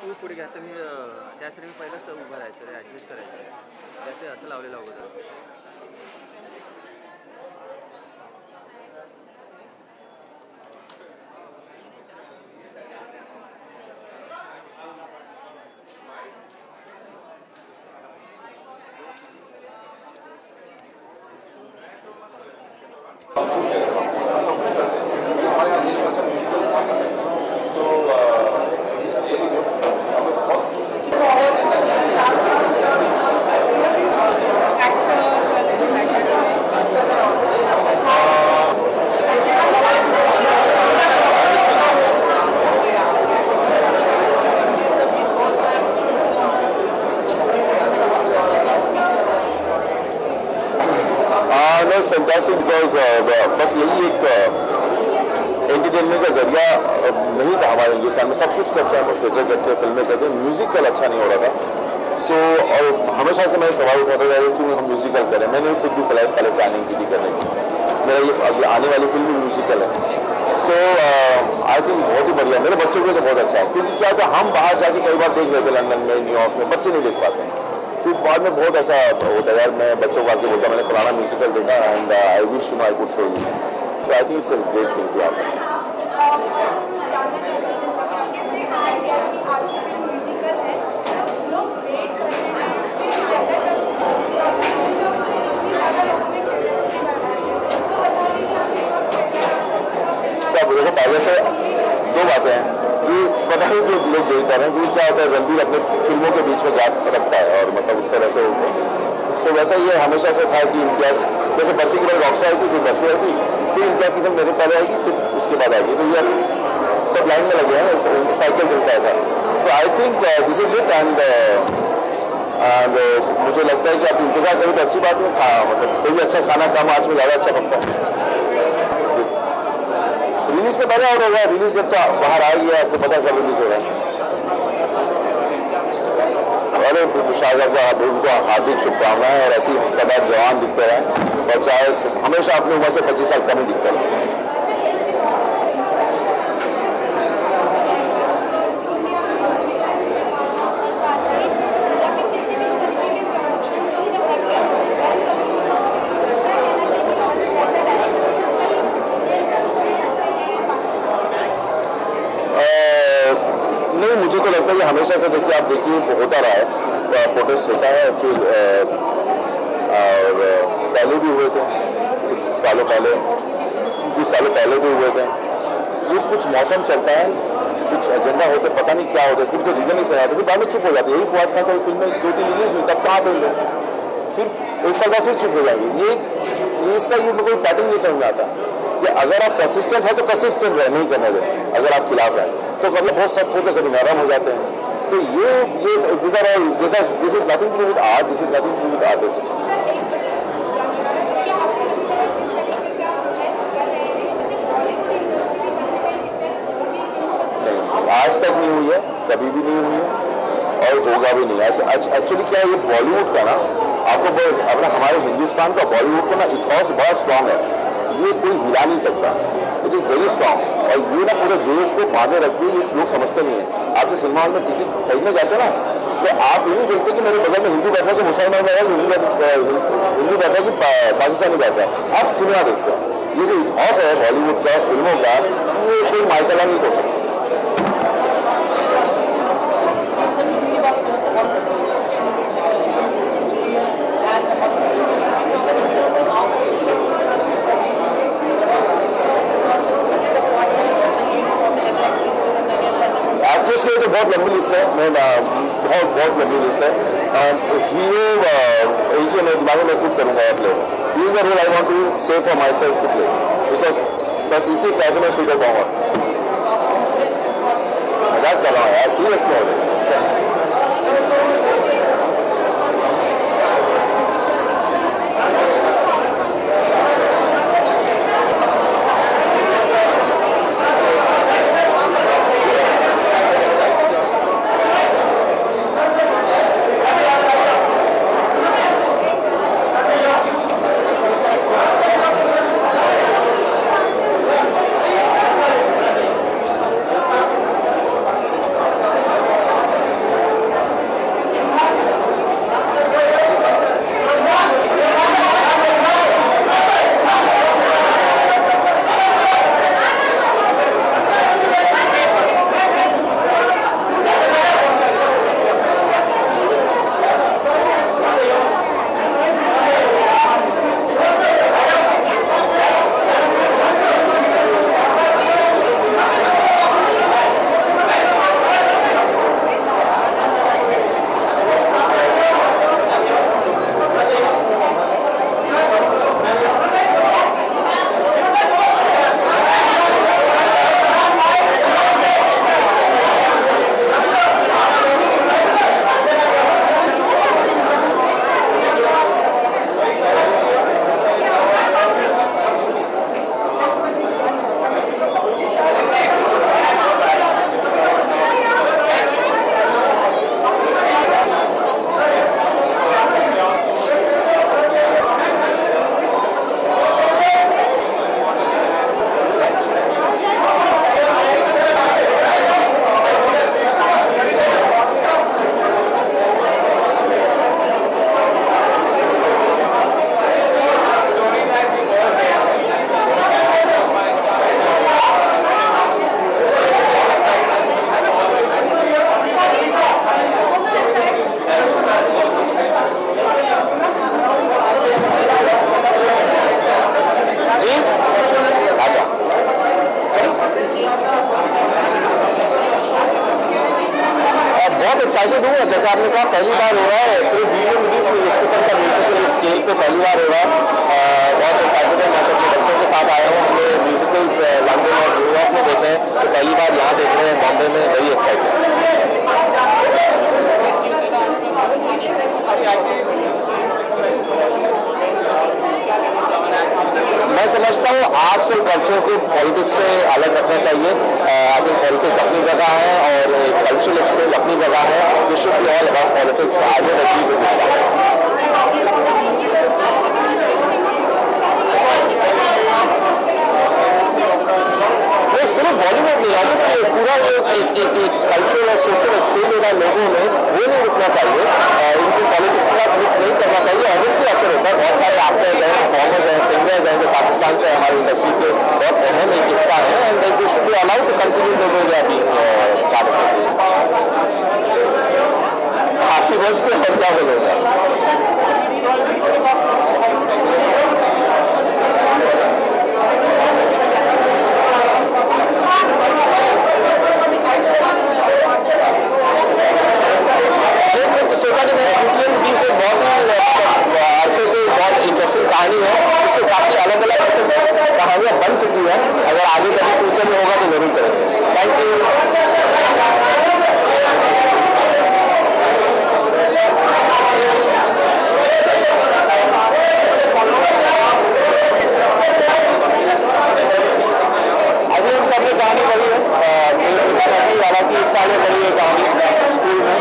तू पुढे घ्या तर मी त्यासाठी मी पहिलंच उभं राहायचं रे, ॲडजस्ट करायचं. त्याचे असं लावलेलं अगोदर. It's fantastic because बस यही एक एंटरटेनमेंट का जरिया नहीं था हमारे हिंदुस्तान में. सब कुछ करते हैं, हम थिएटर करते हैं, फिल्में करते हैं, म्यूजिकल अच्छा नहीं हो रहा था. सो और हमेशा से मैं सवाल उठाता था कि हम म्यूजिकल करें. मैंने खुद भी पहले प्लानिंग की थी करने की. मेरा ये अभी आने वाली फिल्म भी म्यूजिकल है. सो आई थिंक बहुत ही बढ़िया. मेरे बच्चों के लिए तो बहुत अच्छा है, क्योंकि क्या होता है हम बाहर जाके कई बार देख लेते लंदन में, न्यूयॉर्क में, बच्चे नहीं देख पाते हैं. फिर बाद में बहुत ऐसा होता है यार, मैं बच्चों को आके बोलता मैंने फलाना म्यूजिकल देखा and I wish I could show you. So I think it's a great thing to happen. सब देखो पहले से दो बातें हैं. ये पता नहीं क्यों लोग देख पा रहे हैं, क्योंकि क्या होता है रणबीर अपने फिल्मों के बीच में गैप रखता है और मतलब इस तरह से सो वैसा ये हमेशा से था कि इम्तियाज जैसे बर्फी की बार रॉक्स्टार आई थी, फिर बर्फी आई थी, फिर इम्तियाज की फिल्म मेरे पहले आएगी, फिर उसके बाद आएगी. तो ये सब लाइन में लगे हैं, साइकिल चलता है ऐसा. So I think this is it and मुझे लगता है कि आप इंतजार करें तो अच्छी बात है. मतलब कोई भी अच्छा खाना कम आँच में ज़्यादा अच्छा पकता है. रिलीज के पहले और होगा, रिलीज जब तो बाहर आएगी आपको पता कब रिलीज हो रहा है. अरे शाहजहां उनको हार्दिक शुभकामनाएं और ऐसी सदा जवान दिखते हैं और चाहे हमेशा अपनी उम्र से 25 साल कम ही दिखते हैं. नहीं, मुझे तो लगता है कि हमेशा से देखिए आप देखिए होता रहा है, प्रोटेस्ट होता है. फिर और पहले भी हुए थे, कुछ सालों पहले, 20 सालों पहले भी हुए थे. ये कुछ मौसम चलता है, कुछ एजेंडा होते, पता नहीं क्या होता है, इसके पीछे रीजन नहीं समझ आता. फिर बाद में चुप हो जाते. यही फवाद खान की फिल्म में 2-3 रिलीज हुई, तब कहाँ पे लोग, फिर एक साल बाद फिर चुप हो जाएंगे. ये इसका ये कोई पैटर्न नहीं समझ में आता कि अगर आप कंसिस्टेंट है तो कंसिस्टेंट रहे, नहीं करने दें. अगर आप खिलाफ हैं तो मतलब बहुत सख्त होते, कभी नरम हो जाते हैं. तो ये this is nothing to do with art, this is nothing to do with artist. आज तक नहीं हुई है, कभी भी नहीं हुई है और होगा भी नहीं. एक्चुअली क्या है, ये बॉलीवुड का ना आपको अपना हमारे हिंदुस्तान का बॉलीवुड का ना इतिहास बड़ा स्ट्रांग है. ये कोई हिला नहीं सकता. It is very strong. और ये ना पूरे देश को बांधे रखते ये लोग समझते नहीं है. आप जो सिनेमा हॉल में टिकट खरीदने जाते हैं ना, तो आप ये नहीं देखते कि मेरे बगल में हिंदू बैठा कि मुसलमान बैठा, हिंदू बैठा कि पाकिस्तानी बैठा. आप सिनेमा देखते हैं. ये जो इतिहास है बॉलीवुड का, फिल्मों का, ये कोई माइकला नहीं हो सकता. एक्ट्रेस के तो बहुत लंबी लिस्ट है, मैं बहुत लंबी लिस्ट है. हीरो एक ही मैं दिमाग में खुद करूँगा play. This is the role I want to say for myself to play, because बस इसी ट्रैक में फिट हो पाऊंगा. मजाक कर रहा हूँ यार, सीरियस में हो रही है. एक्साइटेड हूँ। जैसे आपने कहा पहली बार हो रहा है, सिर्फ वीडियो रिलीज में इस किस्म का म्यूजिकल स्केल पे पहली बार हो रहा है। बहुत एक्साइटेड है। मैं तो अपने बच्चों के साथ आया हूँ। हमने म्यूजिकल्स लंदन और न्यूयॉर्क में देखे हैं, तो पहली बार यहाँ देख रहे हैं बॉम्बे में। Very excited. मैं समझता हूँ आर्ट्स और कल्चर को पॉलिटिक्स से अलग रखना चाहिए। आई थिंक पॉलिटिक्स अपनी जगह है और कल्चरल एक्सचेंज अपनी जगह है। We should be all about politics. I will agree with this time. सिर्फ बॉलीवुड नहीं है, इसमें पूरा एक कल्चरल और सोशल एक्सचेंज हो रहा है लोगों में, वो नहीं रुकना चाहिए। इनको पॉलिटिक्स के साथ मिक्स नहीं करना चाहिए। ऑब्वियसली असर होता है। बहुत सारे एक्टर्स हैं, परफॉर्मर्स हैं, सिंगर्स हैं जो पाकिस्तान से हमारी इंडस्ट्री के बहुत अहम एक हिस्सा है, and they should be allowed to continue the way they are being participating. Happy birthday और क्या बोलेगा। सोचा कि मेरे यूपीएन भी से बहुत अरसे से बहुत इंटरेस्टिंग कहानी है। इसके काफ़ी अलग अलग कहानियाँ बन चुकी हैं। अगर आगे कभी फ्यूचर में होगा तो जरूर करेंगे। Thank you. अभी हम सब ने कहानी पढ़ी है। हालांकि इस साल में पढ़ी है कहानी स्कूल में।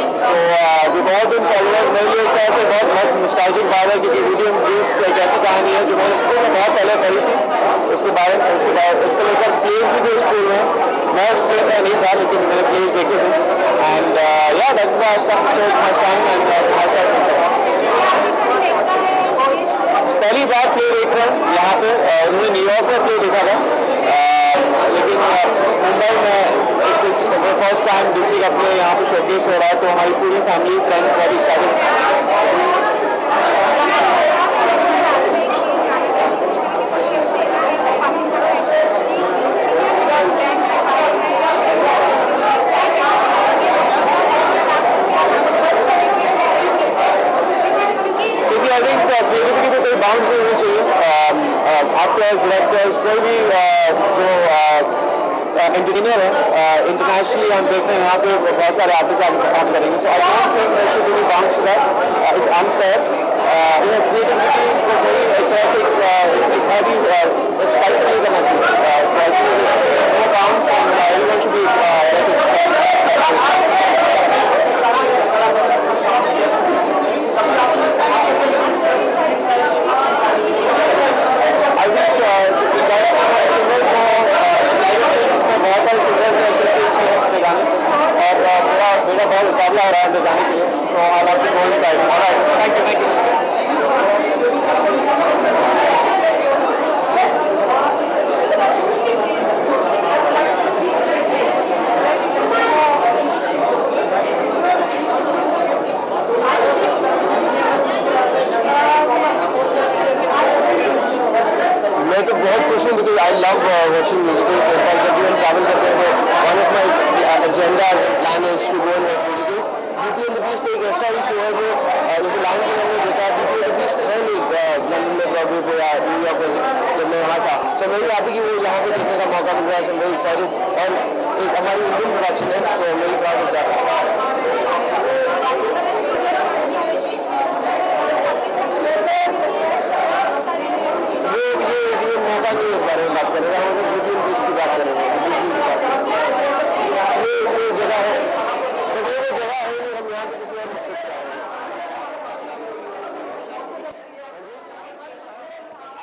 तो बहुत दिन फॉलोअर्स मेरे लिए एक तरह से बहुत नॉस्टैल्जिक बात है, क्योंकि वीडियो बीस्ट एक ऐसी कहानी है जो मैंने स्कूल में बहुत पहले पढ़ी थी। उसके उसको लेकर प्लेज भी थे स्कूल में। मैं उस प्ले में नहीं था, लेकिन मैंने प्लेज देखे थे। एंड या that's why I come show my son and my self. पहली बार प्ले देख रहे हैं यहाँ पे। उन्होंने न्यूयॉर्क में प्ले देखा था, लेकिन मुंबई में फर्स्ट टाइम डिज्नी कप में यहाँ पे शोकेस हो रहा है, तो हमारी पूरी फैमिली फ्रेंड्स बहुत एक्साइटेड। क्योंकि आई थिंक क्रिएटिविटी पे कोई बाउंड्स नहीं होनी चाहिए। एक्टर्स, डायरेक्टर्स, कोई भी जो इंजीनियर है, इंटरनेशनली हम देख रहे हैं यहाँ पे बहुत सारे आर्टिस्ट आप परफॉर्म करेंगे। So I don't think there should be bounds to that. It's unfair. Creativity को कोई एक तरह से बहुत ही स्ट्राइक नहीं करना चाहिए। So I think there should be no bounds and everyone should be बहुत सारे सिंगर्स ने शोकेस किए अपने गाने, और मेरा बहुत मुकाबला हो रहा है अंदर जाने के लिए। So I love to go inside. Alright, thank you. मैं तो बहुत खुश हूँ, because I love watching musicals. जब भी हम ट्रैवल करते हैं तो one of my agenda plan is to go and watch musicals. Beauty and the Beast एक ऐसा ही शो है जो जैसे लाइन की हमने देखा, ब्यूटी एंड द बीस्ट है नहीं लंदन में ब्रॉडवे पे या न्यूयॉर्क में जब मैं वहाँ था। सो मेरी हैप्पी कि वो यहाँ पे देखने का मौका मिल रहा है। So very excited. और एक हमारी इंडियन प्रोडक्शन है, तो मेरी प्राउड ऑफ दैट। ये मौका नहीं इस बारे में बात करेंगे, हम ब्यूटी एंड बीस्ट की बात करेंगे। ये जगह है, बट ये वो जगह है नहीं, हम यहाँ पे किसी और मकसद से आए हैं।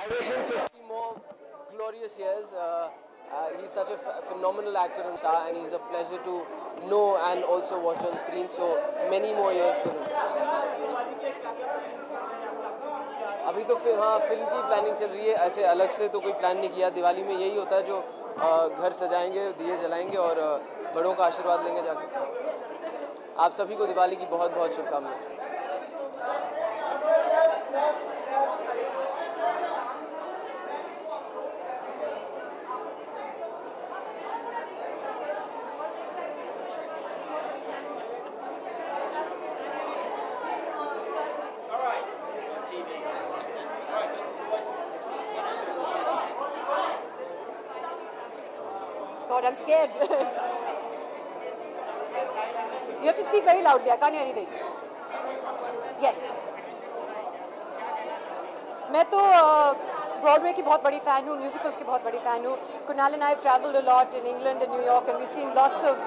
I wish him 50 more glorious years. He's such a phenomenal actor and star, and he's a pleasure to know and also watch on screen. So many more years for him. अभी तो हाँ फिल्म की planning चल रही है। ऐसे अलग से तो कोई प्लान नहीं किया। दिवाली में यही होता है जो घर सजाएंगे, दिए जलाएंगे और बड़ों का आशीर्वाद लेंगे जाके। आप सभी को दिवाली की बहुत बहुत शुभकामनाएं। God, I'm scared. You have to speak very loudly. I can't hear anything. Yes. मैं तो ब्रॉडवे की बहुत बड़ी फ़ैन हूँ, म्यूजिकल्स की बहुत बड़ी फ़ैन हूँ. Kunal and I have traveled a lot in England and New York and we've seen lots of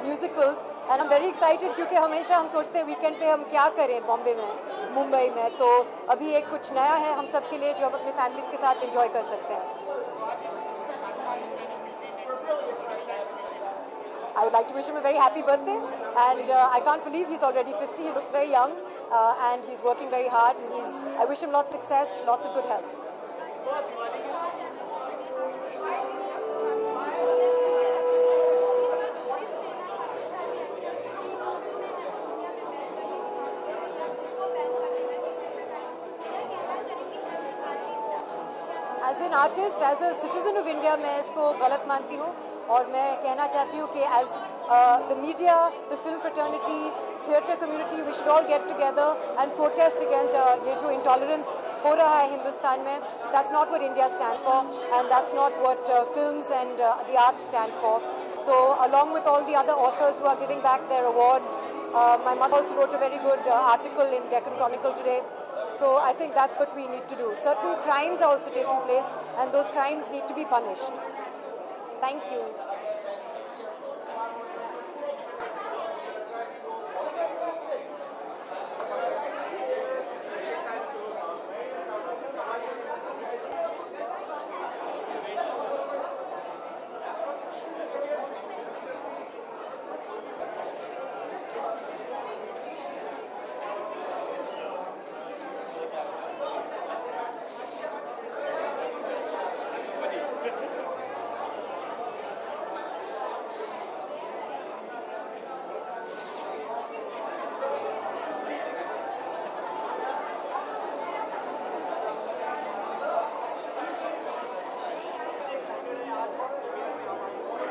musicals and I'm very excited क्योंकि हमेशा हम सोचते हैं वीकेंड पे हम क्या करें बॉम्बे में, मुंबई में. तो अभी एक कुछ नया है हम सब के लिए जो हम अपने फैमिलीज के साथ एंजॉय कर सकते हैं. I would like to wish him a very happy birthday and I can't believe he's already 50. He looks very young and he's working very hard and I wish him lots of success, lots of good health. As an artist, as a citizen of India, मैं इसको गलत मानती हूँ और मैं कहना चाहती हूँ कि as the media, the film fraternity, theatre community, we should all get together and protest against ये जो intolerance हो रहा है हिंदुस्तान में. That's not what India stands for and that's not what films and the arts stand for. So along with all the other authors who are giving back their awards, my mother also wrote a very good article in Deccan Chronicle today. So I think that's what we need to do. Certain crimes are also taking place and those crimes need to be punished. Thank you.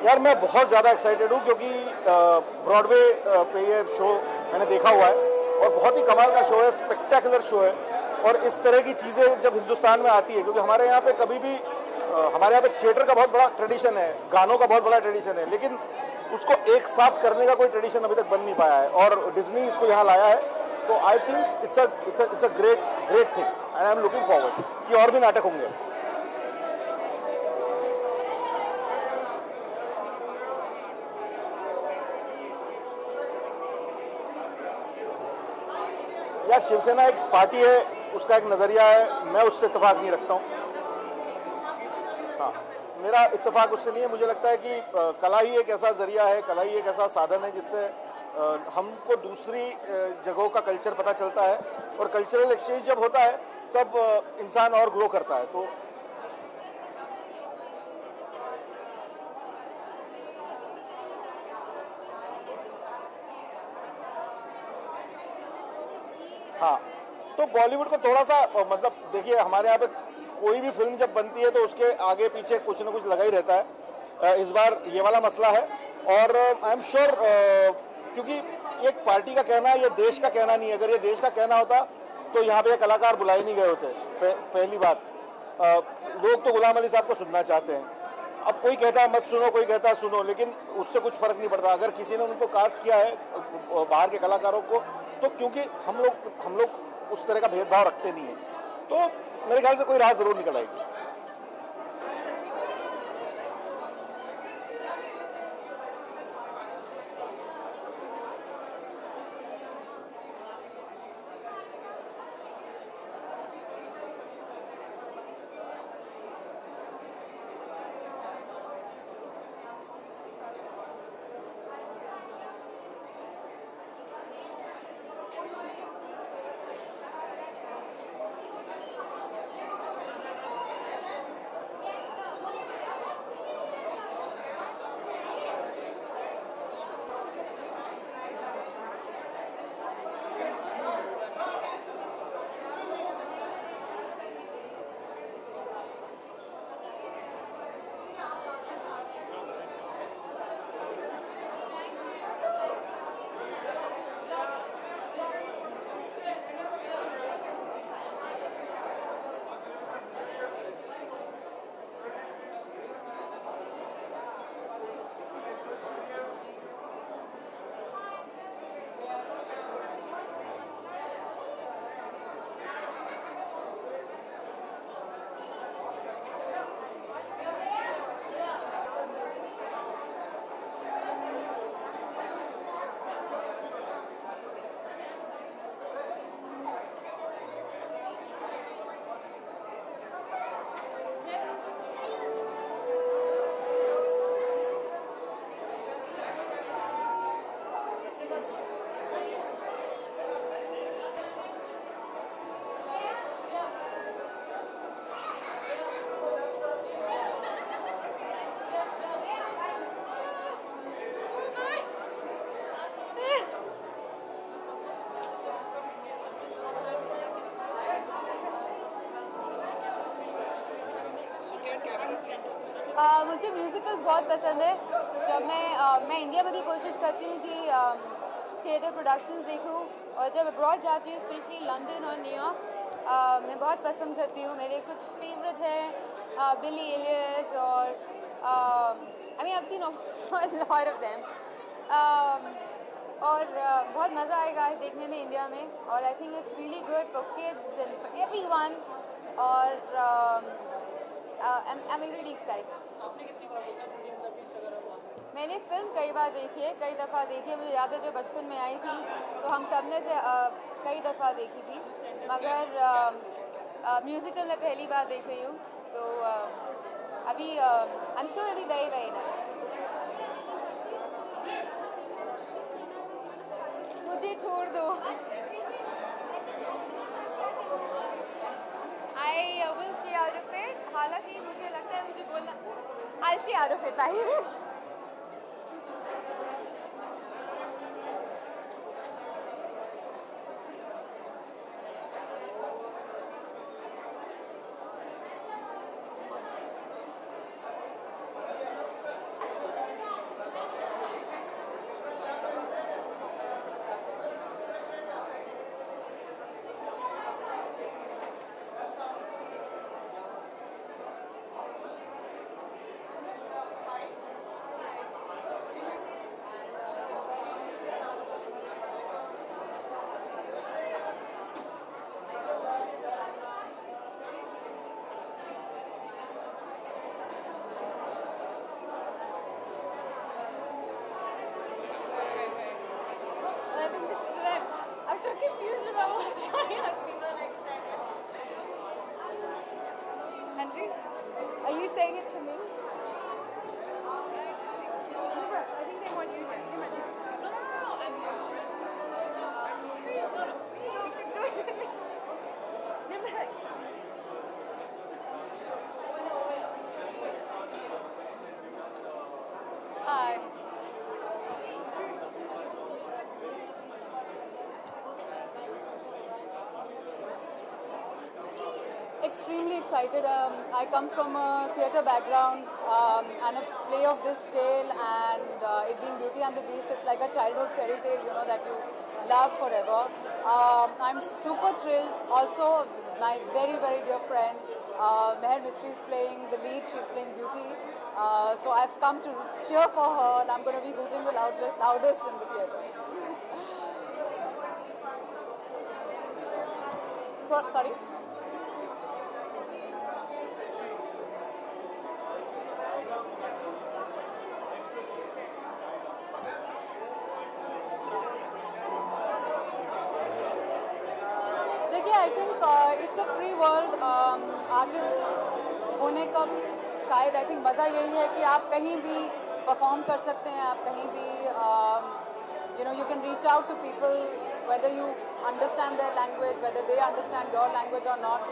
यार मैं बहुत ज़्यादा excited हूँ क्योंकि Broadway पे ये show मैंने देखा हुआ है और बहुत ही कमाल का शो है, स्पेक्टेकुलर शो है. और इस तरह की चीज़ें जब हिंदुस्तान में आती है, क्योंकि हमारे यहाँ पे कभी भी हमारे यहाँ पे थिएटर का बहुत बड़ा ट्रेडिशन है, गानों का बहुत बड़ा ट्रेडिशन है, लेकिन उसको एक साथ करने का कोई ट्रेडिशन अभी तक बन नहीं पाया है और डिज्नी इसको यहाँ लाया है. तो आई think it's a great thing and I am looking forward कि और भी नाटक होंगे. या शिवसेना एक पार्टी है, उसका एक नज़रिया है, मैं उससे इत्तेफाक नहीं रखता हूँ. हाँ, मेरा इत्तेफाक उससे नहीं है. मुझे लगता है कि कला ही एक ऐसा जरिया है, कला ही एक ऐसा साधन है जिससे हमको दूसरी जगहों का कल्चर पता चलता है और कल्चरल एक्सचेंज जब होता है तब इंसान और ग्रो करता है. तो हाँ, तो बॉलीवुड को थोड़ा सा मतलब देखिए, हमारे यहाँ पे कोई भी फिल्म जब बनती है तो उसके आगे पीछे कुछ ना कुछ लगा ही रहता है. इस बार ये वाला मसला है और आई एम श्योर क्योंकि एक पार्टी का कहना है, ये देश का कहना नहीं है. अगर ये देश का कहना होता तो यहाँ पे कलाकार बुलाए नहीं गए होते. पहली बात, लोग तो गुलाम अली साहब को सुनना चाहते हैं. अब कोई कहता है मत सुनो, कोई कहता है सुनो, लेकिन उससे कुछ फर्क नहीं पड़ता. अगर किसी ने उनको कास्ट किया है बाहर के कलाकारों को, तो क्योंकि हम लोग उस तरह का भेदभाव रखते नहीं है, तो मेरे ख्याल से कोई राह जरूर निकल आएगी. मुझे म्यूज़िकल्स बहुत पसंद है। जब मैं इंडिया में भी कोशिश करती हूँ कि थिएटर प्रोडक्शंस देखूँ, और जब अब्रॉड जाती हूँ स्पेशली लंदन और न्यूयॉर्क, मैं बहुत पसंद करती हूँ। मेरे कुछ फेवरेट हैं बिली एलियट और I mean I have seen a lot of them, और बहुत मज़ा आएगा देखने में इंडिया में, और आई think it's really good for kids and for everyone, और आई एम रियली एक्साइटेड। मैंने फिल्म कई बार देखी है, कई दफ़ा देखी है। मुझे याद है जब बचपन में आई थी तो हम सब ने से कई दफ़ा देखी थी, मगर म्यूज़िकल मैं पहली बार देख रही हूँ, तो अभी I am sure it will be very very nice. मुझे छोड़ दो। I will see out of it. हालांकि मुझे लगता है मुझे बोलना आई सी आउट ऑफ इट भाई। I think this is them. I'm so confused about what's going on. People like standing. Hanji, are you saying it to me? Nimra, I think they want you here. Nimra, this. No. Nimra. Hi. Extremely excited. I come from a theatre background, and a play of this scale, and it being Beauty and the Beast, it's like a childhood fairy tale, you know, that you love forever. I'm super thrilled. Also, my very, very dear friend, Meher Mistry is playing the lead. She's playing Beauty. So I've come to cheer for her, and I'm going to be hooting the loudest in the theatre. Sorry? देखिए, आई think it's a free world. Artist होने का शायद I think मज़ा यही है कि आप कहीं भी परफॉर्म कर सकते हैं, आप कहीं भी you know you can reach out to people whether you understand their language, whether they understand your language और not.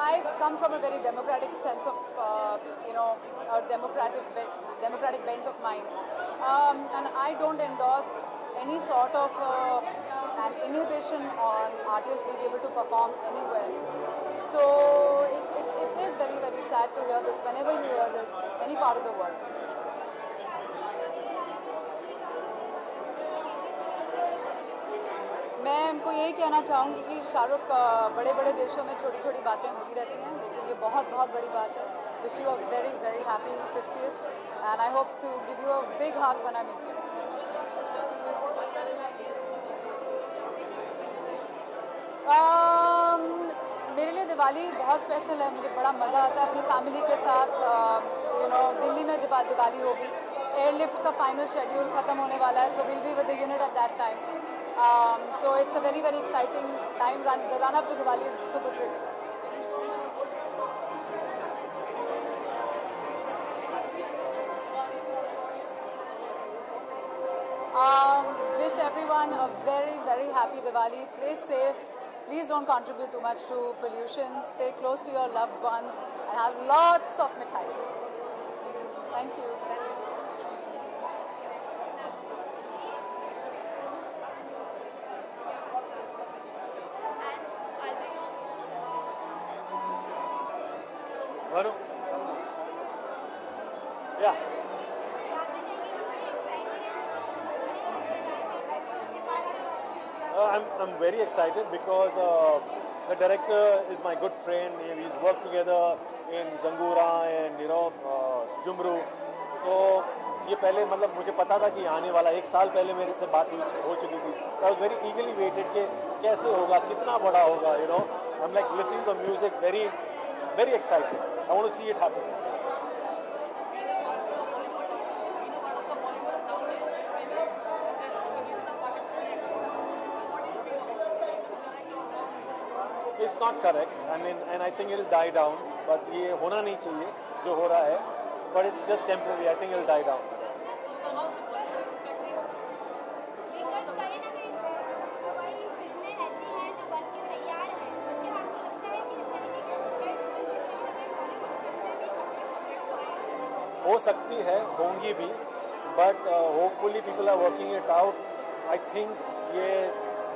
I've come from a very democratic sense of, you know, a democratic bent of mind, and I don't endorse any sort of an inhibition on artists being able to perform anywhere. So it is very, very sad to hear this whenever you hear this any part of the world. मैं उनको यही कहना चाहूँगी कि शाहरुख, बड़े बड़े देशों में छोटी छोटी बातें होती रहती हैं, लेकिन ये बहुत बहुत बड़ी बात है। Wish you a very very happy 50th, and I hope to give you a big hug when I meet you. मेरे लिए दिवाली बहुत स्पेशल है। मुझे बड़ा मज़ा आता है अपनी फैमिली के साथ। यू नो, दिल्ली में दिवाली होगी। एयरलिफ्ट का फाइनल शेड्यूल ख़त्म होने वाला है, so will be with the unit at that time. So it's a very, very exciting time. The run up to Diwali is super thrilling. Wish everyone a very, very happy Diwali. Play safe. Please don't contribute too much to pollution. Stay close to your loved ones and have lots of mithai. Thank you. Varun. Yeah. I'm very excited because the director is my good friend. He's worked together in Zangura and Jumru. तो ये पहले मतलब मुझे पता था कि आने वाला, 1 साल पहले मेरे से बात हो चुकी थी. तो I was very eagerly waited कि कैसे होगा, कितना बड़ा होगा, I'm like listening to the music, very, very excited. I want to see it happen. It's not correct. I mean, and I think it'll die down. But ये होना नहीं चाहिए जो हो रहा है. But it's just temporary. I think it'll die down. हो सकती है, होंगी भी. But hopefully people are working it out. I think ये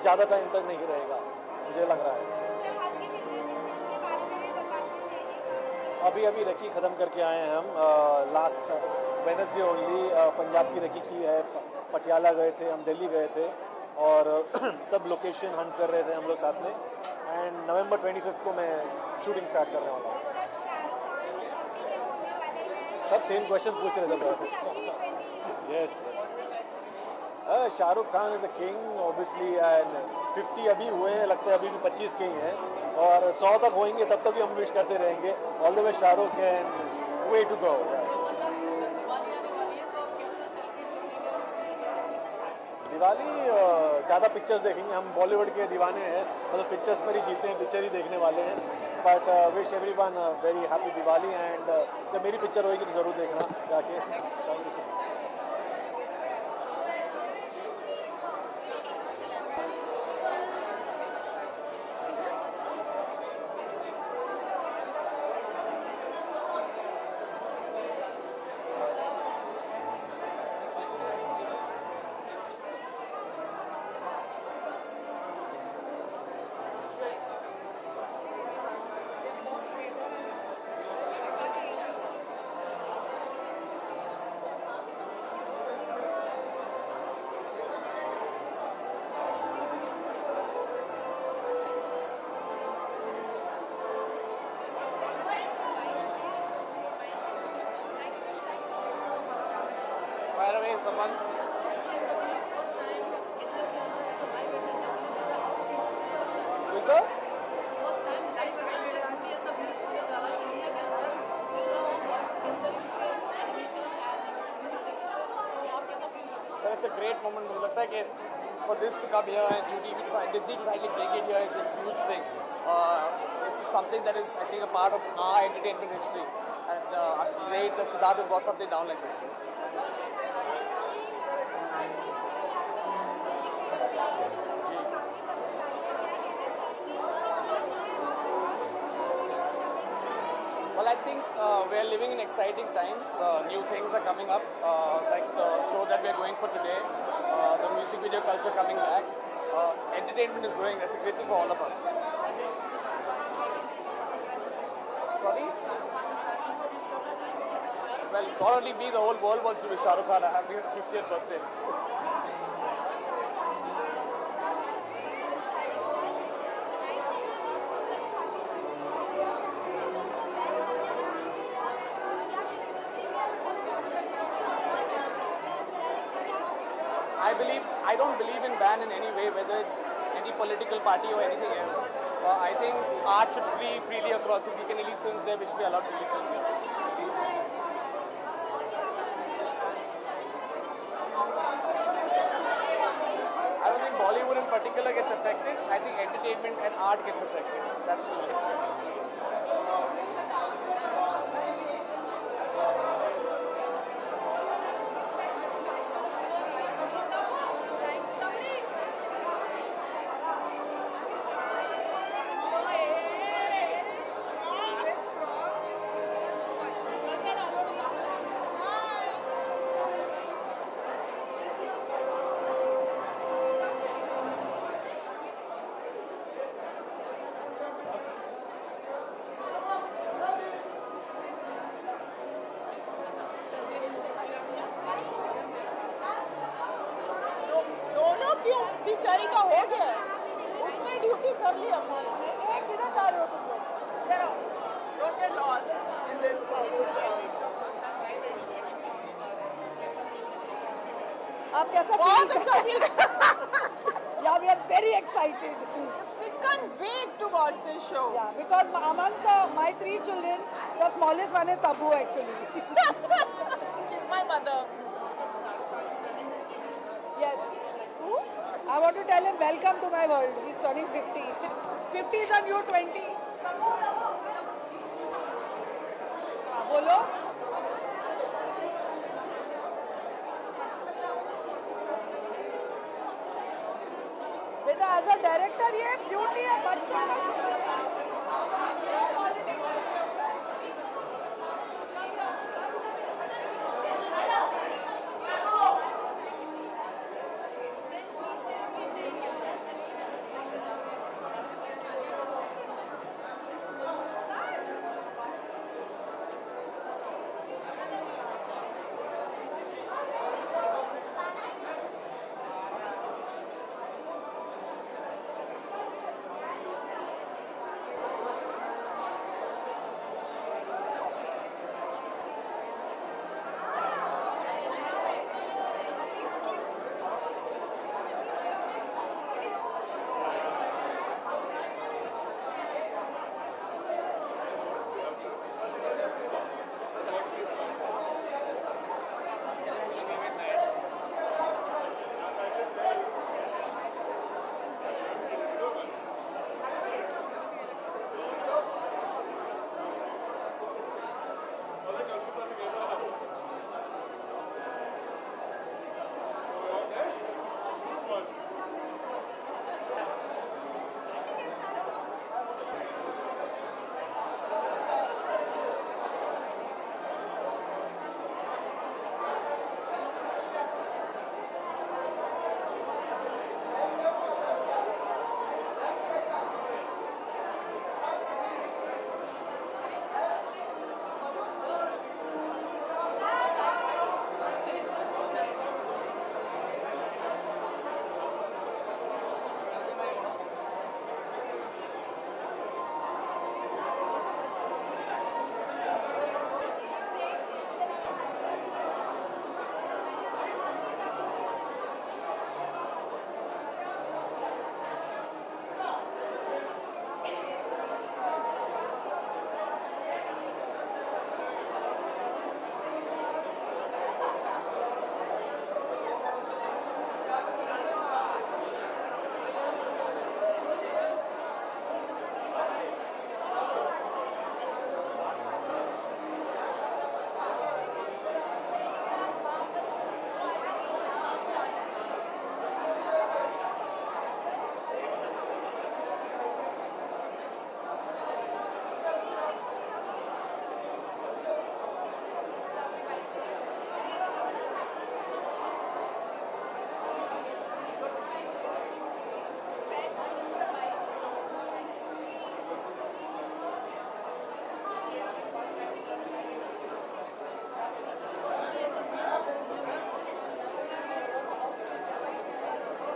ज़्यादा टाइम तक नहीं रहेगा. मुझे लग रहा है. अभी रकी ख़त्म करके आए हैं हम. लास्ट वेडनेसडे ओनली पंजाब की रकी की है. पटियाला गए थे, हम दिल्ली गए थे और सब लोकेशन हंट कर रहे थे हम लोग साथ में. एंड नवंबर 25 को मैं शूटिंग स्टार्ट करने वाला हूँ. सब सेम क्वेश्चन पूछ रहे थे. Yes, Shahrukh Khan is the king obviously. And 50 अभी हुए हैं, लगता है अभी भी 25 के ही हैं और 100 तक होंगे तब तक भी हम विश करते रहेंगे. All the way Shahrukh and way to go. Diwali ज़्यादा पिक्चर्स देखेंगे. हम बॉलीवुड के दीवाने हैं, मतलब पिक्चर्स पर ही जीते हैं, पिक्चर ही देखने वाले हैं. But wish everyone very happy Diwali. And जब मेरी पिक्चर होगी तो ज़रूर देखना जाके. Thank you so much. someone. Who's that? Well, it's a great moment. मुझे लगता है कि for this to come here and UTV to Disney to finally bring it here, it's a huge thing. This is something that is, I think, a part of our entertainment history, and I'm great that Siddharth has brought something down like this. Well, I think we are living in exciting times. New things are coming up, like the show that we are going for today, the music video culture coming back. Entertainment is growing. That's a great thing for all of us. Sorry? Well, not only me, the whole world wants to wish Shah Rukh Khan a happy 50th birthday. I don't believe in ban in any way, whether it's any political party or anything else. I think art should freely across. If we can release films there, we should be allowed to release films here. I don't think Bollywood in particular gets affected. I think entertainment and art gets affected. That's the reason. का हो गया है, उसने duty कर ली अपनी। किधर जा रहे हो तुम लोग? Don't get lost in this. आप कैसा बहुत अच्छा feel Yeah, we are very excited. We can't wait to watch this show. Yeah, because amongst my 3 children, the smallest one is Tabu actually. She's my mother. Yes. I want to tell him welcome to my world. He's turning 50. 50 is a new 20. बोलो. बेटा as a director ये beauty है बच्चों का.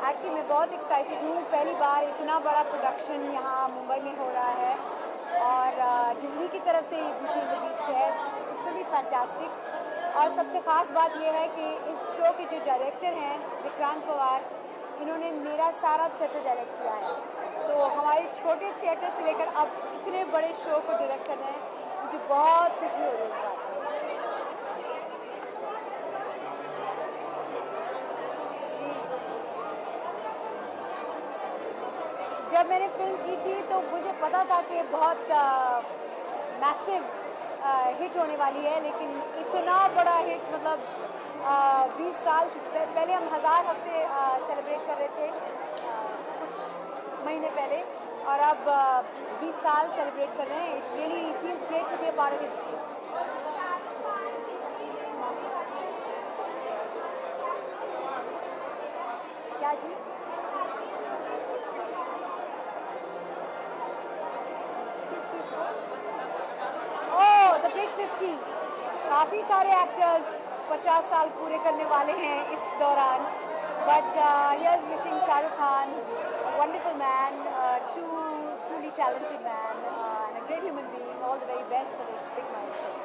Actually मैं बहुत excited हूँ. पहली बार इतना बड़ा प्रोडक्शन यहाँ मुंबई में हो रहा है और डिज्नी की तरफ से ब्यूटी एंड द बीस्ट है. It's going be fantastic. और सबसे ख़ास बात यह है कि इस शो के जो डायरेक्टर हैं विक्रांत पवार, इन्होंने मेरा सारा थिएटर डायरेक्ट किया है. तो हमारे छोटे थिएटर से लेकर अब इतने बड़े शो को डायरेक्ट कर रहे हैं, मुझे बहुत खुशी हो रही है इस बात. जब मैंने फिल्म की थी तो मुझे पता था कि बहुत मैसिव हिट होने वाली है, लेकिन इतना बड़ा हिट, मतलब 20 साल पहले हम 1000 हफ्ते सेलिब्रेट कर रहे थे कुछ महीने पहले, और अब 20 साल सेलिब्रेट कर रहे हैं. It really feels great to be a part of history. क्या जी? The big 50. काफ़ी सारे एक्टर्स 50 साल पूरे करने वाले हैं इस दौरान. But here's wishing Shah Rukh Khan, a wonderful man, truly talented man, and a great human being, all the very best for this big milestone.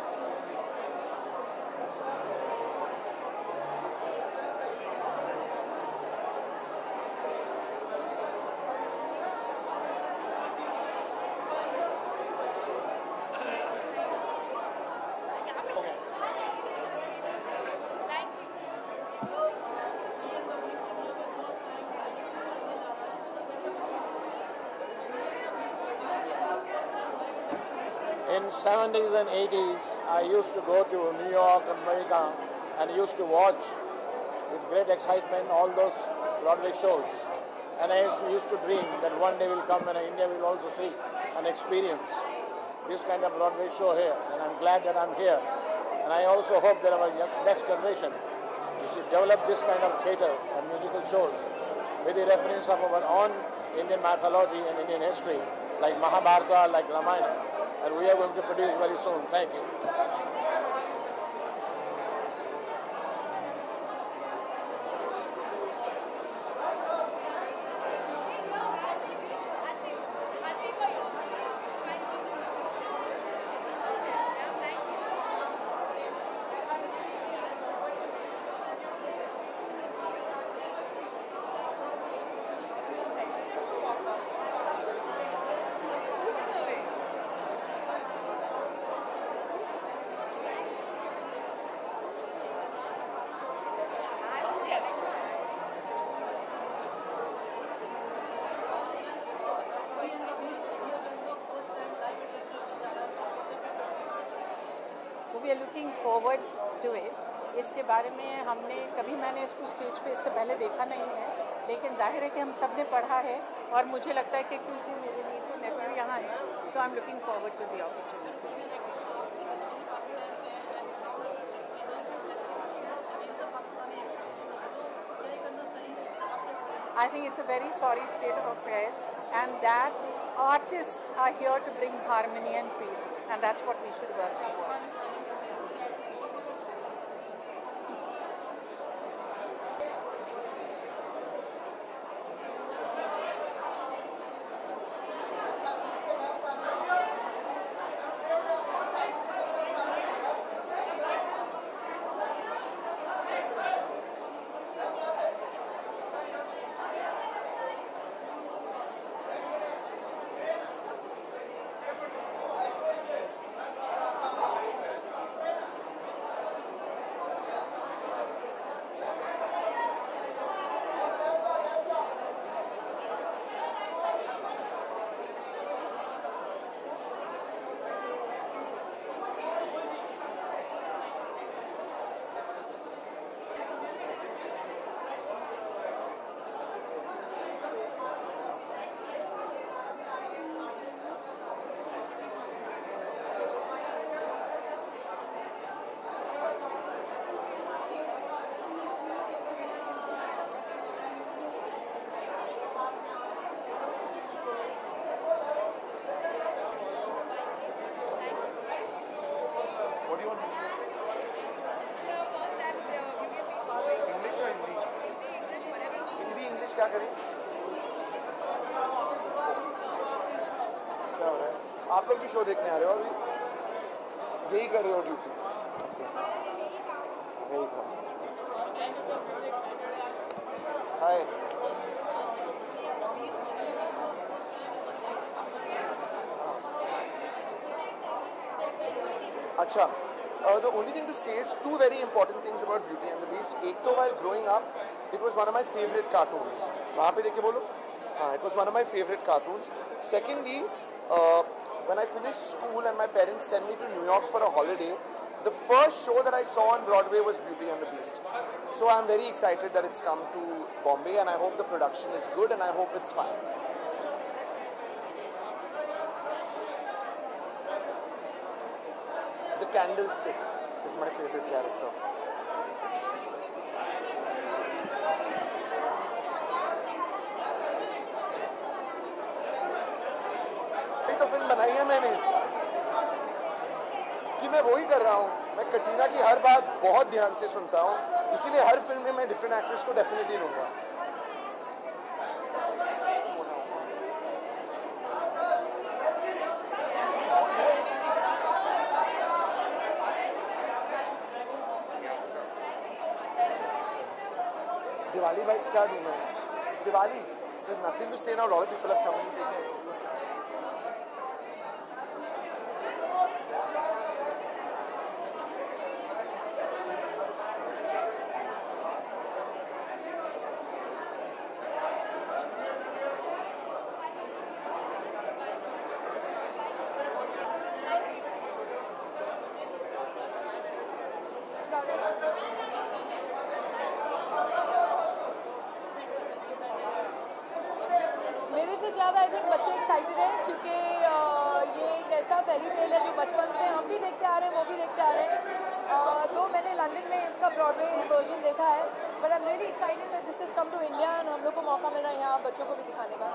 In 70s and 80s, I used to go to New York, America, and used to watch with great excitement all those Broadway shows. And I used to dream that one day will come and India will also see and experience this kind of Broadway show here. And I'm glad that I'm here. And I also hope that our next generation should develop this kind of theatre and musical shows with the reference of our own Indian mythology and Indian history, like Mahabharata, like Ramayana. And we are going to produce very soon. Thank you. So we are looking forward to it. इसके बारे में हमने कभी मैंने इसको stage पे इससे पहले देखा नहीं है, लेकिन जाहिर है कि हम सब ने पढ़ा है और मुझे लगता है कि कुछ भी मेरे लिए से नेफ्यू यहाँ है, तो I am looking forward to the opportunity. I think it's a very sorry state of affairs, and that artists are here to bring harmony and peace, and that's what we should work towards. क्या करें? क्या हो रहा है? आप लोग भी show देखने आ रहे हो अभी? यही कर रहे हो ड्यूटी? यही था. हाय. अच्छा. The only thing to say is two very important things about Beauty and the Beast. एक तो while growing up, it was one of my favorite cartoons. वहाँ पे देख के बोलो. हाँ, it was one of my favorite cartoons. Secondly, when I finished school and my parents sent me to New York for a holiday, the first show that I saw on Broadway was Beauty and the Beast. So I'm very excited that it's come to Bombay, and I hope the production is good, and I hope it's fun. The Candlestick is my favorite character. तो film बनाई है मैंने कि मैं वही कर रहा हूँ. मैं कटरीना की हर बात बहुत ध्यान से सुनता हूँ इसीलिए हर फिल्म में मैं डिफरेंट एक्ट्रेस को डेफिनेटली लूँगा। दिवाली वाइब्स क्या दूँ मैं? Diwali, there's nothing to say now. A lot of people have come and taken it. मेरे से ज़्यादा आई थिंक बच्चे एक्साइटेड हैं क्योंकि ये एक ऐसा फेरी टेल है जो बचपन से हम भी देखते आ रहे हैं, वो भी देखते आ रहे हैं। तो मैंने लंदन में इसका ब्रॉडवे वर्जन देखा है, but I am really excited that this is come to India and हम लोग को मौका मिल रहा है यहाँ बच्चों को भी दिखाने का।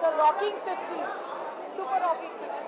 सो रॉकिंग 50, सुपर रॉकिंग 50।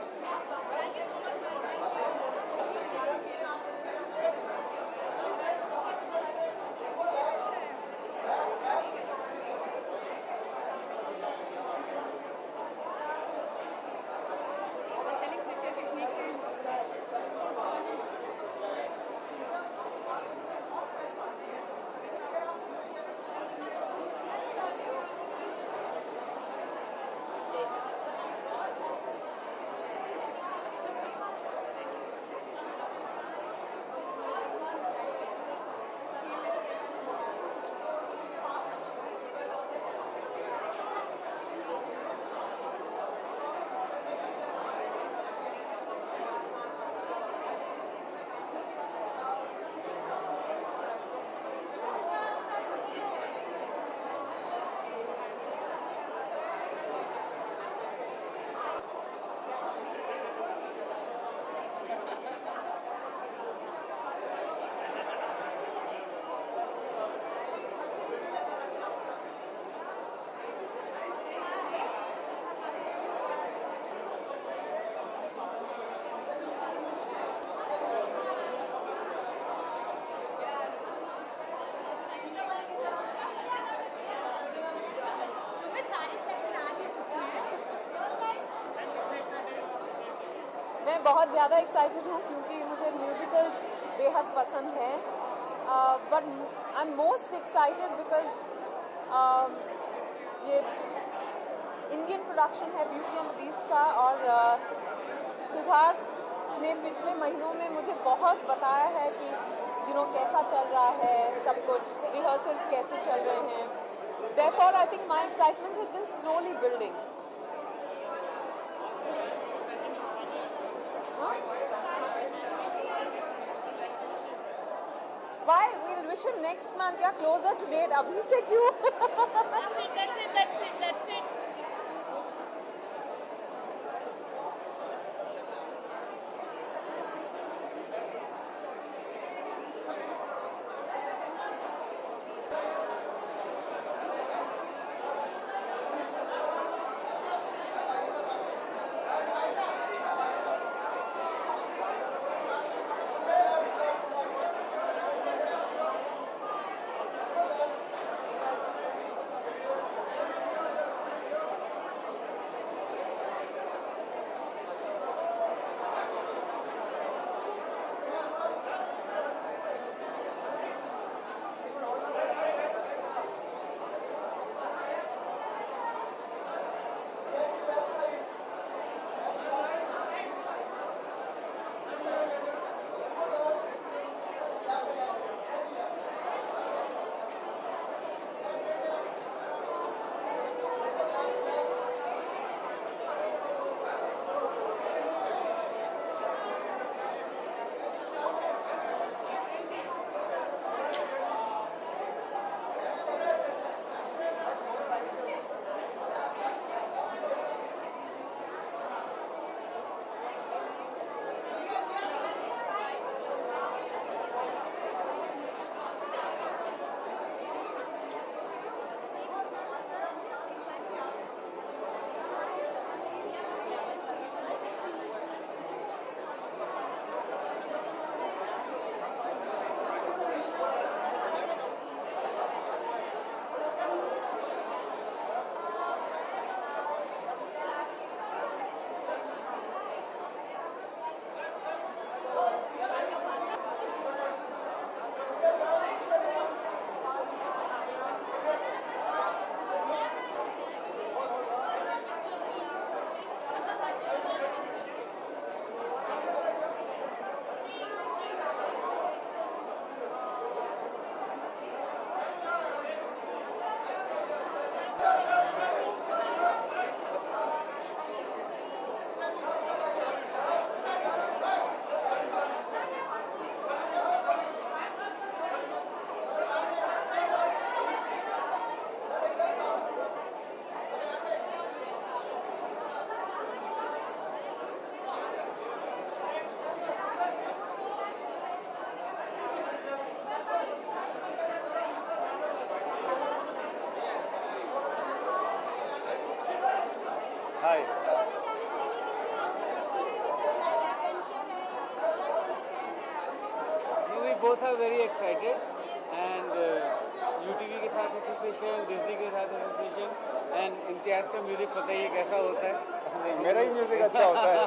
मैं बहुत ज़्यादा एक्साइटेड हूँ क्योंकि मुझे म्यूजिकल्स बेहद पसंद हैं, but I am most excited because ये इंडियन प्रोडक्शन है ब्यूटी एंड द बीस्ट का, और सिद्धार्थ ने पिछले महीनों में मुझे बहुत बताया है कि कैसा चल रहा है सब कुछ, रिहर्सल्स कैसे चल रहे हैं। Therefore, I think my excitement has been slowly building. Why? We'll wish him next month. Yeah, closer to date. अभी से क्यों? That's it. both are very excited, and UTV के साथ एसोसिएशन, डिज्नी के साथ एसोसिएशन, एंड इम्तियाज़ का music पता ही है कैसा होता है. नहीं, मेरा ही म्यूजिक अच्छा होता है.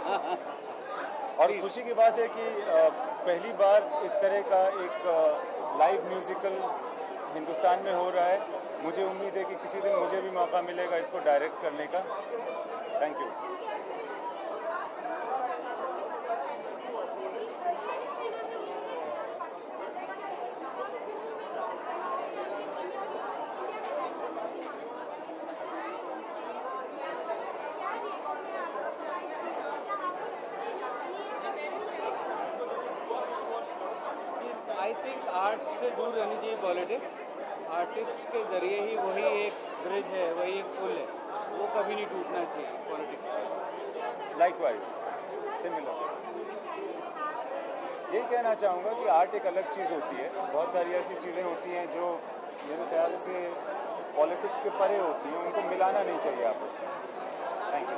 और खुशी की बात है कि पहली बार इस तरह का एक लाइव म्यूजिकल हिंदुस्तान में हो रहा है. मुझे उम्मीद है कि किसी दिन मुझे भी मौका मिलेगा इसको डायरेक्ट करने का. Thank you. I think art से दूर रहनी चाहिए पॉलिटिक्स. आर्टिस्ट के जरिए ही वही एक ब्रिज है, वही एक पुल है, वो कभी नहीं टूटना चाहिए पॉलिटिक्स का. Likewise similar. ये कहना चाहूँगा कि आर्ट एक अलग चीज़ होती है. बहुत सारी ऐसी चीज़ें होती हैं जो मेरे ख्याल से पॉलिटिक्स के परे होती हैं. उनको मिलाना नहीं चाहिए आपस में. Thank you.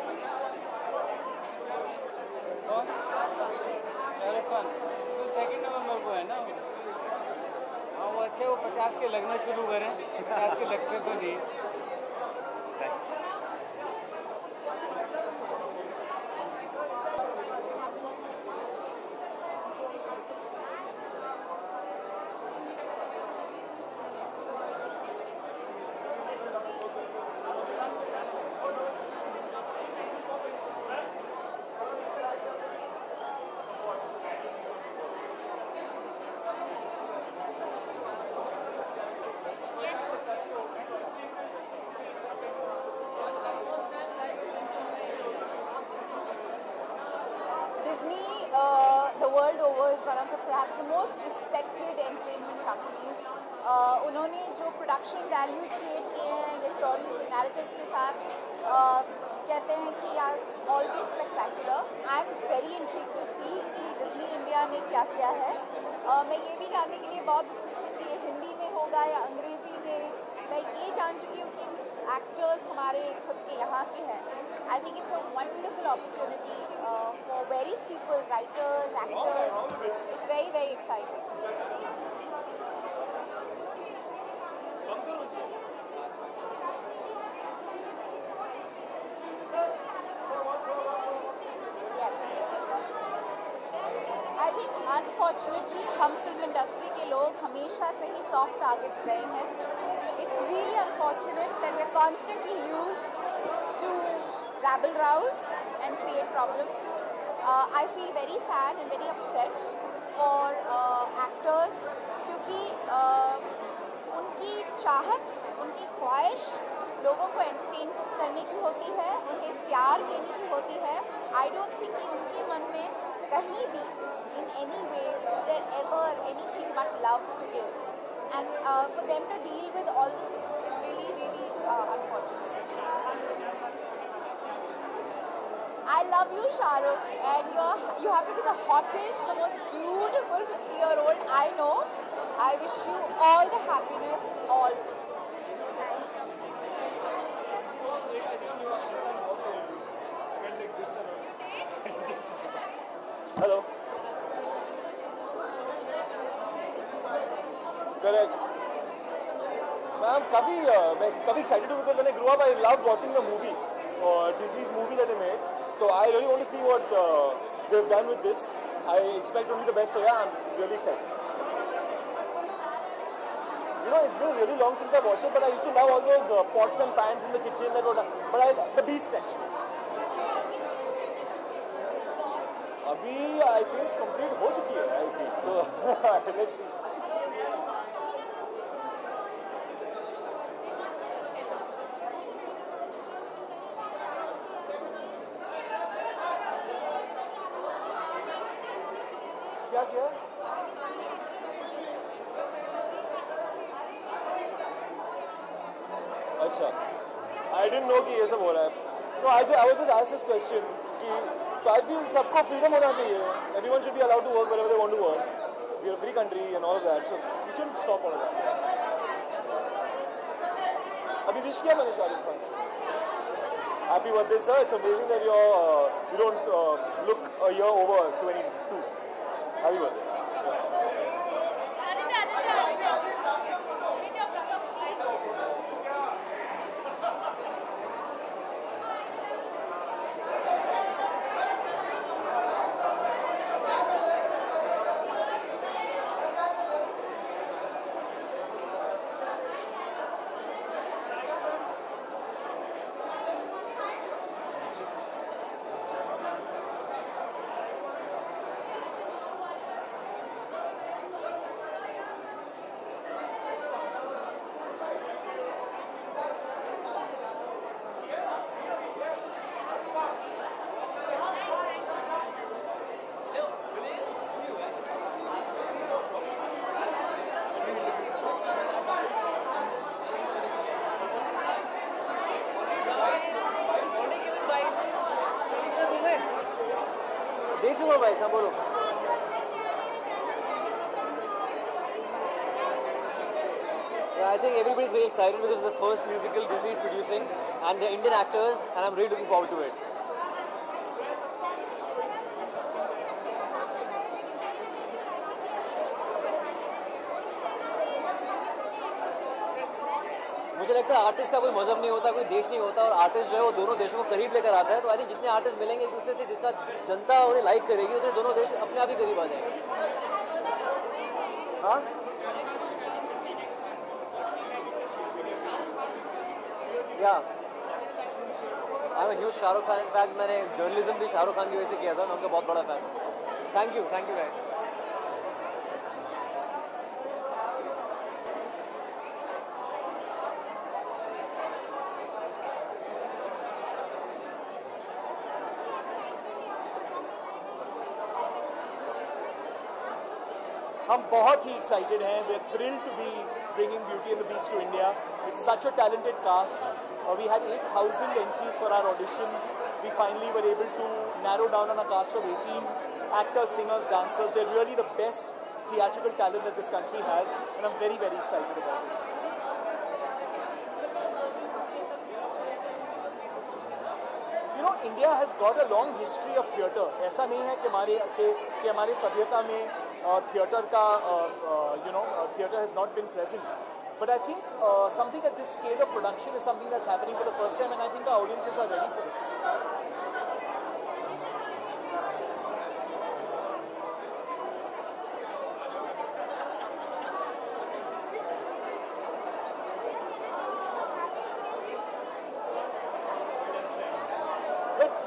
तो 2 नवंबर को है ना. हाँ वो अच्छे, वो 50 के लगना शुरू करें. 50 के लगते तो नहीं. The world over is one of the perhaps the most respected entertainment companies. उन्होंने जो प्रोडक्शन वैल्यूज क्रिएट किए हैं ये स्टोरीज नैरेटिव्स के साथ, कहते हैं कि आज always spectacular. I am very intrigued to see कि डिज्नी इंडिया ने क्या किया है. मैं ये भी जानने के लिए बहुत उत्सुक हूँ कि ये हिंदी में होगा या अंग्रेजी में. मैं ये जान चुकी हूँ कि एक्टर्स हमारे खुद के यहाँ के हैं. I think it's a wonderful opportunity for various people, writers, actors. It's very, very exciting. Yes. I think unfortunately हम फिल्म इंडस्ट्री के लोग हमेशा से ही soft targets रहे हैं. It's really unfortunate that we're constantly used to rabble-rouse and create problems. I feel very sad and very upset for actors क्योंकि उनकी चाहत, उनकी ख्वाहिश लोगों को एंटरटेन करने की होती है, उन्हें प्यार देने की होती है. I don't think कि उनके मन में कहीं भी in any way is there ever anything but love to give. And for them to deal with all this is really, really unfortunate. I love you, Shah Rukh, and you have to be the hottest, the most beautiful 50-year-old I know. I wish you all the happiness always. Hello. Correct. मैं काफ़ी excited हूँ because when I grew up I loved watching the movie, Disney's movie that they made. So I really want to see what they've done with this. I expect only the best. So yeah, I'm really excited. You know, it's been really long since I watched it, but I used to love all those pots and pans in the kitchen that were done. But the Beast actually. अभी I think complete हो चुकी है. I think so. Let's see. क्या किया? अच्छा, I didn't know कि ये सब हो रहा है. No, I was just asked this question कि तो I feel सबको freedom होना चाहिए. Everyone should be allowed to work wherever they want to work. We are a free country and all of that, so we shouldn't stop all of that. अभी wish किया मैंने Shahrukh Khan. Happy birthday, sir. It's amazing that you don't look a year over 22. Happy birthday. देख चुका भाई, अच्छा बोलो। Yeah, I think everybody's very excited because it's the first musical Disney is producing and they're Indian actors and I'm really looking forward to it. मुझे लगता है artist का कोई मजहब नहीं होता, कोई देश नहीं होता और आर्टिस्ट जो है वो दोनों देशों को करीब लेकर आता है। तो आई थिंक जितने आर्टिस्ट मिलेंगे एक दूसरे से, जितना जनता उन्हें लाइक करेगी उतने दोनों देश अपने आप ही करीब आ जाएंगे। हाँ या I am huge Shahrukh Khan. In fact मैंने जर्नलिज्म भी शाहरुख खान की वजह से किया था, मैं उनका बहुत बड़ा फैन हूँ। Thank you guys. हम बहुत ही एक्साइटेड हैं। We are thrilled to be bringing beauty and the beast to India. It's such a talented cast. We had 8,000 entries for our auditions. We finally were able to narrow down on a cast of 18 actors, singers, dancers. They're really the best theatrical talent that this country has, and I'm very, very excited about it. You know, India has got a long history of theatre. ऐसा नहीं है कि हमारे सभ्यता में theatre का theatre has not been present. But I think something at this scale of production is something that's happening for the first time, and I think our audiences are ready for it.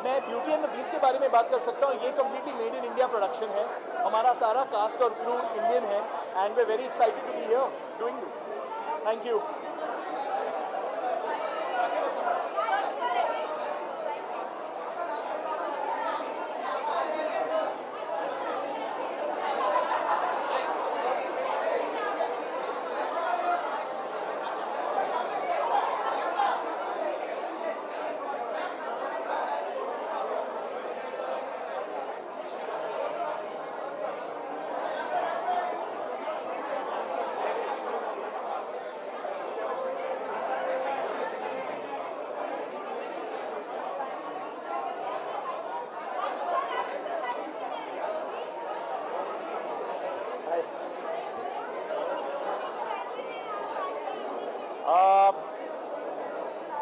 मैं beauty and the beast के बारे में बात कर सकता हूँ। ये completely made in India production है। हमारा सारा कास्ट और क्रू इंडियन है and we are very excited to be here doing this. Thank you.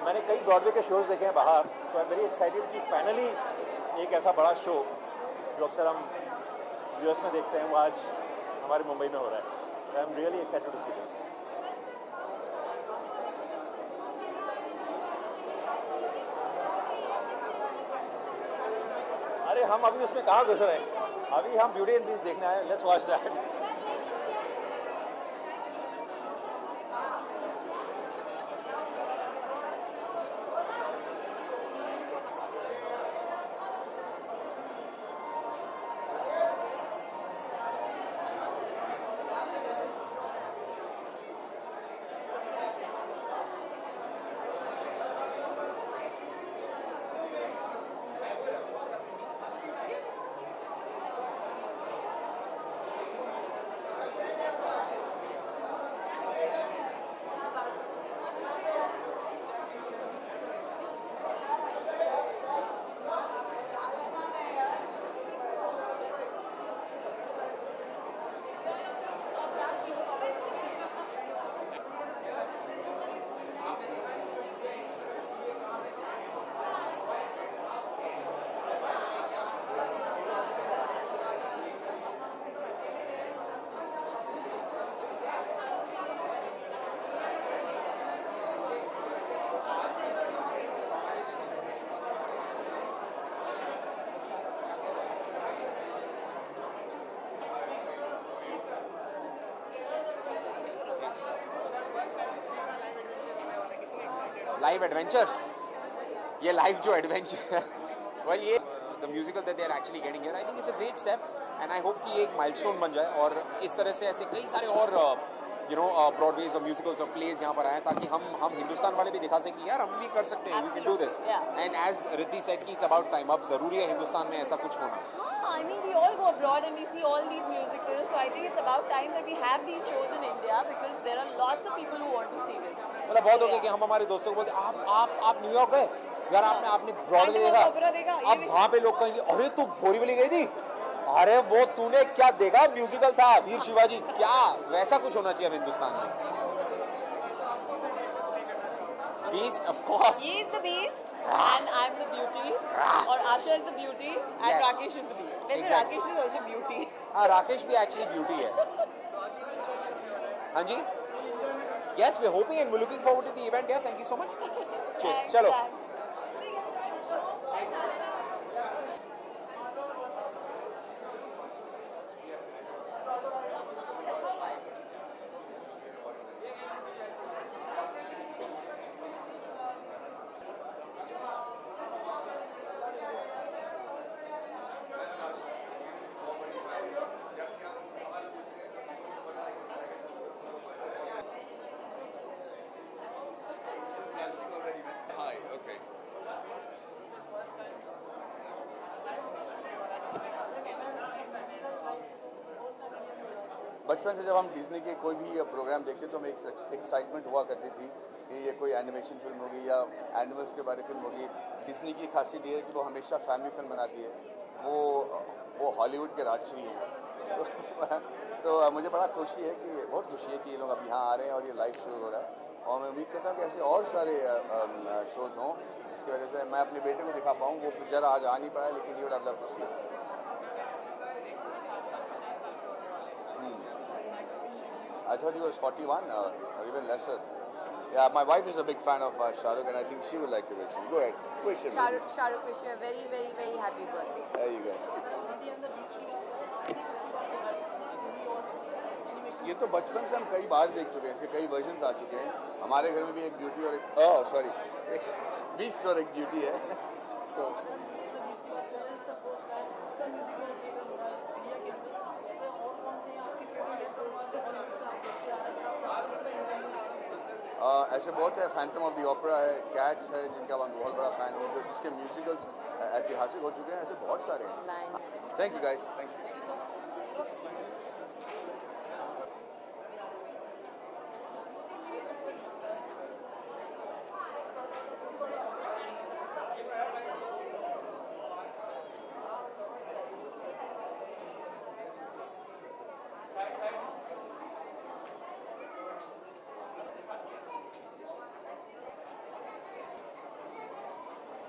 मैंने कई ब्रॉडवे के शोज देखे हैं बाहर, so I am very excited कि फाइनली एक ऐसा बड़ा शो जो अक्सर हम यूएस में देखते हैं वो आज हमारे मुंबई में हो रहा है। I am really excited to see this. अरे हम अभी उसमें कहाँ घुस रहे हैं, अभी हम ब्यूटी एंड बीस्ट देखने आए। Let's watch that. Live adventure, ये लाइव जो एडवेंचर है वेल ये the musical that they are actually getting here, I think it's a great step and I hope कि ये एक माइलस्टोन बन जाए और इस तरह से ऐसे कई सारे और ब्रॉडवेज और म्यूजिकल्स और प्लेज यहाँ पर आए ताकि हम हिंदुस्तान वाले भी दिखा सकें यार हम भी कर सकते हैं, we can do this. And as Riddhi said कि इट्स अबाउट टाइम, अब जरूरी है हिंदुस्तान में ऐसा कुछ होना। I abroad and we see all these musicals. So I think it's about time that we have these shows in India because there are lots of people who want to see this. मतलब बहुत हो गया कि हम हमारे दोस्तों को बोलते आप न्यूयॉर्क गए यार, आपने ब्रॉडवे देखा, अब वहाँ पे लोग कहेंगे अरे तू बोरीवली गई थी, अरे वो तूने क्या देखा, म्यूजिकल था वीर शिवाजी, क्या वैसा कुछ होना चाहिए अब हिंदुस्तान में. Beast, of course. He is the beast and I'm the beauty. Or Asha is the beauty and Yes. Rakesh is the beast. Whereas Exactly. Rakesh is also beauty. हाँ, राकेश भी एक्चुअली ब्यूटी है. हाँ जी. Yes, we're hoping and we're looking forward to the event. Yeah, thank you so much. Cheers. चलो. बचपन से जब हम Disney के कोई भी प्रोग्राम देखते तो हमें एक एक्साइटमेंट हुआ करती थी कि ये कोई एनिमेशन फिल्म होगी या एनिमल्स के बारे फिल्म होगी. डिज्नी की खासियत ये है कि वो हमेशा फैमिली फिल्म बनाती है. वो हॉलीवुड के राजश्री हैं. तो मुझे बड़ा खुशी है कि बहुत खुशी है कि ये लोग अब यहाँ आ रहे हैं और ये लाइव शो हो रहा है. और मैं उम्मीद करता हूँ कि ऐसे और सारे शोज हों जिसकी वजह से मैं अपने बेटे को दिखा पाऊँ. वो बेचारा आज आ नहीं पाया, लेकिन ये love to see. I thought he was 41 or even lesser. Yeah, my wife is a big fan of Shah Rukh and I think she would like to wish him. Go ahead, wish him. Shah Rukh, wish you a very, very, very happy birthday. There you go. ये तो बचपन से हम कई बार देख चुके हैं, इसके कई वर्जन्स आ चुके हैं. हमारे घर में भी एक ब्यूटी और एक बीस्ट और एक ब्यूटी है. तो ऐसे बहुत है. फैंटम ऑफ द ओपेरा है, कैट्स है जिनका मैं बहुत बड़ा फैन हूँ, जो जिसके म्यूजिकल्स ऐतिहासिक हो चुके हैं. ऐसे बहुत सारे हैं. Thank you guys, thank you.